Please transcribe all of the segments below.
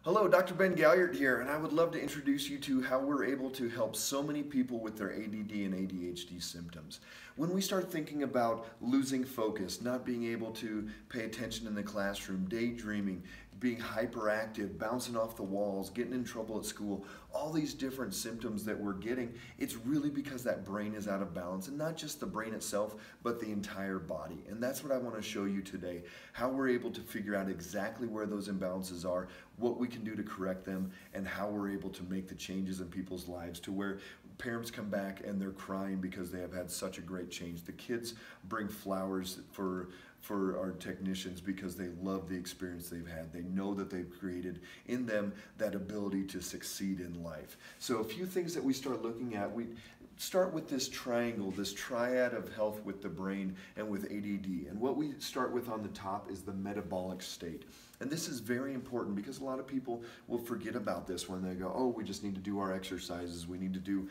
Hello, Dr. Ben Galyardt here, and I would love to introduce you to how we're able to help so many people with their ADD and ADHD symptoms. When we start thinking about losing focus, not being able to pay attention in the classroom, daydreaming, being hyperactive, bouncing off the walls, getting in trouble at school, all these different symptoms that we're getting, it's really because that brain is out of balance, and not just the brain itself, but the entire body. And that's what I want to show you today, how we're able to figure out exactly where those imbalances are, what we can do to correct them, and how we're able to make the changes in people's lives to where parents come back and they're crying because they have had such a great change. The kids bring flowers for our technicians because they love the experience they've had. They know that they've created in them that ability to succeed in life. So a few things that we start looking at, we start with this triangle, this triad of health with the brain and with ADD. And what we start with on the top is the metabolic state. And this is very important because a lot of people will forget about this when they go, oh, we just need to do our exercises, we need to do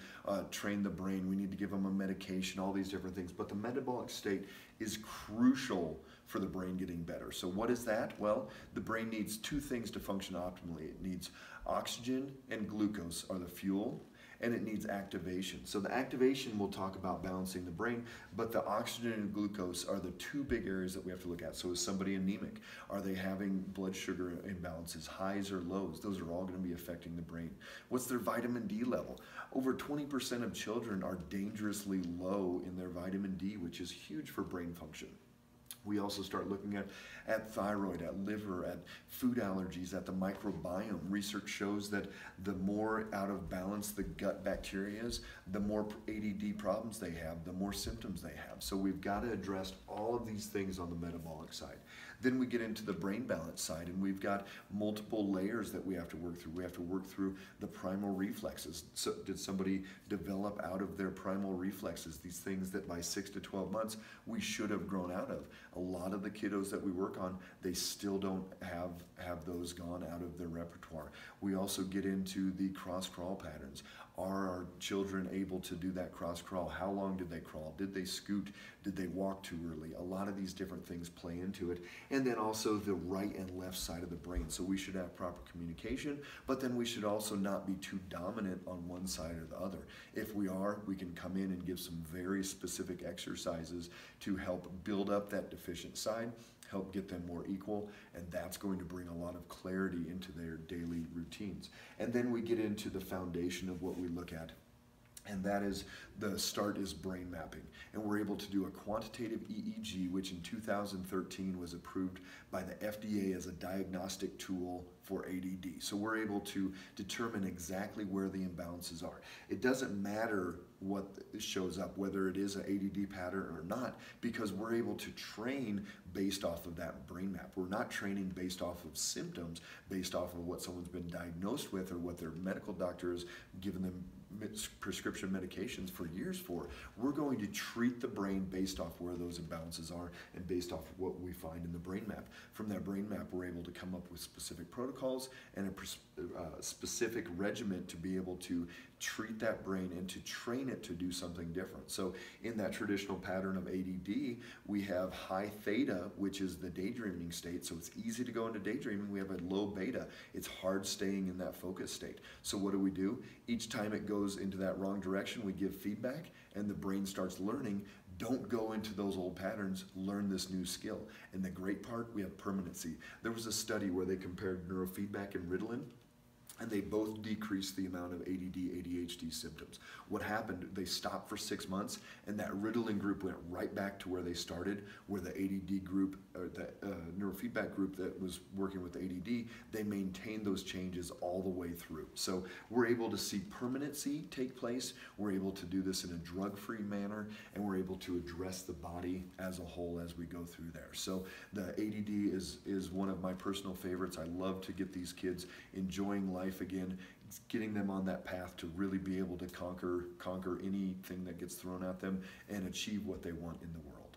train the brain, we need to give them a medication, all these different things. But the metabolic state is crucial for the brain getting better. So what is that? Well, the brain needs two things to function optimally. It needs oxygen and glucose are the fuel, and it needs activation. So the activation we'll talk about balancing the brain, but the oxygen and glucose are the two big areas that we have to look at. So is somebody anemic? Are they having blood sugar imbalances, highs or lows? Those are all going to be affecting the brain. What's their vitamin D level? Over 20% of children are dangerously low in their vitamin D, which is huge for brain function. We also start looking at thyroid, at liver, at food allergies, at the microbiome. Research shows that the more out of balance the gut bacteria is, the more ADD problems they have, the more symptoms they have. So we've got to address all of these things on the metabolic side. Then we get into the brain balance side, and we've got multiple layers that we have to work through. We have to work through the primal reflexes. So did somebody develop out of their primal reflexes, these things that by 6 to 12 months we should have grown out of? A lot of the kiddos that we work on, they still don't have those gone out of their repertoire. We also get into the cross-crawl patterns. Are our children able to do that cross-crawl? How long did they crawl? Did they scoot? Did they walk too early? A lot of these different things play into it. And then also the right and left side of the brain. So we should have proper communication, but then we should also not be too dominant on one side or the other. If we are, we can come in and give some very specific exercises to help build up that deficient side, help get them more equal, and that's going to bring a lot of clarity into their daily routines. And then we get into the foundation of what we look at, and that is the start is brain mapping. And we're able to do a quantitative EEG, which in 2013 was approved by the FDA as a diagnostic tool for ADD. So we're able to determine exactly where the imbalances are. It doesn't matter what shows up, whether it is an ADD pattern or not, because we're able to train based off of that brain map. We're not training based off of symptoms, based off of what someone's been diagnosed with or what their medical doctor has given them prescription medications for years for. We're going to treat the brain based off where those imbalances are and based off of what we find in the brain map. From that brain map, we're able to come up with specific protocols and a specific regimen to be able to treat that brain and to train it to do something different. So in that traditional pattern of ADD, we have high theta, which is the daydreaming state. So it's easy to go into daydreaming. We have a low beta. It's hard staying in that focus state. So what do? Each time it goes into that wrong direction, we give feedback and the brain starts learning. Don't go into those old patterns, learn this new skill. And the great part, we have permanency. There was a study where they compared neurofeedback and Ritalin, and they both decreased the amount of ADD, ADHD symptoms. What happened, they stopped for 6 months, and that Ritalin group went right back to where they started, where the ADD group, or the neurofeedback group that was working with ADD, they maintained those changes all the way through. So we're able to see permanency take place, we're able to do this in a drug-free manner, and we're able to address the body as a whole as we go through there. So the ADD is one of my personal favorites. I love to get these kids enjoying life again, getting them on that path to really be able to conquer anything that gets thrown at them and achieve what they want in the world.